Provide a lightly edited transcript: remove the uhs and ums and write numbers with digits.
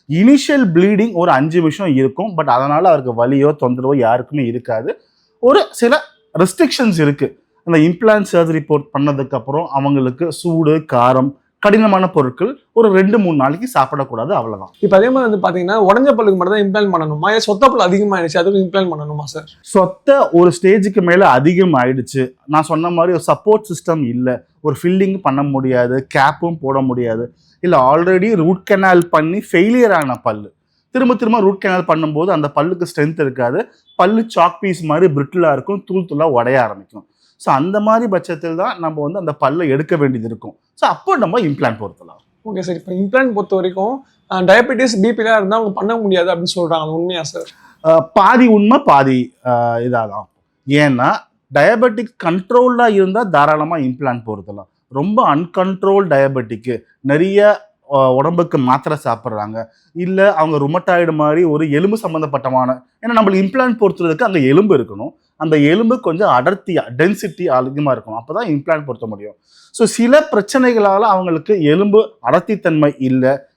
Initial bleeding ஒரு 5 நிமிஷம் இருக்கும். பட் அதனால அவருக்கு வலியோ தொந்தரவோ யாருக்குமே இருக்காது. ஒரு சில ரெஸ்ட்ரிக்ஷன்ஸ் இருக்கு. அந்த இம்ப்ளான்ட் சர்ஜரி பண்ணதுக்கு அப்புறம் அவங்களுக்கு சூடு, காரம், கடினமான பொருட்கள் ஒரு 2-3 நாளைக்கு சாப்பிடக்கூடாது, அவ்வளவுதான். இப்போ அதே மாதிரி வந்து பாத்தீங்கன்னா உடஞ்ச பல்லுக்கு மட்டும் தான் இம்ப்ளான்ட் பண்ணணுமா, இல்ல சொத்த பல் அதிகமாயிடுச்சு அதுக்கு இம்ப்ளான்ட் பண்ணணுமா சார்? சொத்த ஒரு ஸ்டேஜுக்கு மேல அதிகம் ஆயிடுச்சு, நான் சொன்ன மாதிரி ஒரு சப்போர்ட் சிஸ்டம் இல்லை, ஒரு ஃபில்லிங் பண்ண முடியாது, கேப்பும் போட முடியாது, இல்லை ஆல்ரெடி ரூட் கெனால் பண்ணி ஃபெயிலியர் ஆன பல்லு, திரும்ப திரும்ப ரூட் கெனால் பண்ணும்போது அந்த பல்லுக்கு ஸ்ட்ரென்த் இருக்காது, பல்லு சாக் பீஸ் மாதிரி பிரிட்டிலா இருக்கும், தூள் தூளா உடைய ஆரம்பிக்கும். ஸோ அந்த மாதிரி பட்சத்தில் தான் நம்ம வந்து அந்த பல்லை எடுக்க வேண்டியது இருக்கும். ஸோ அப்போ நம்ம இம்ப்ளான்ட் பொறுத்தலாம். Okay sir. இப்போ இம்ப்ளான்ட் பொறுத்த வரைக்கும் டயபெட்டிஸ் பிபிலாம் இருந்தால் அவங்க பண்ண முடியாது அப்படின்னு சொல்றாங்க, உண்மையா சார்? பாதி உண்மை பாதி இதாதான். ஏன்னா டயபெட்டிக் கண்ட்ரோல்டாக இருந்தால் தாராளமாக இம்ப்ளான்ட் பொறுத்தலாம். ரொம்ப அன்கண்ட்ரோல் டயபெட்டிக்கு நிறைய உடம்புக்கு மாத்திரை சாப்பிட்றாங்க, இல்லை அவங்க ருமட்டாய்டு மாதிரி ஒரு எலும்பு சம்மந்தப்பட்டமான, ஏன்னா நம்மளுக்கு இம்ப்ளான்ட் பொறுத்துறதுக்கு அங்கே எலும்பு இருக்கணும், அந்த எலும்பு கொஞ்சம் அடர்த்தியாக டென்சிட்டி அதிகமாக இருக்கணும், அப்போ தான் இம்ப்ளான்ட் பொருத்த முடியும். ஸோ சில பிரச்சனைகளால் அவங்களுக்கு எலும்பு அடர்த்தித்தன்மை இல்லை,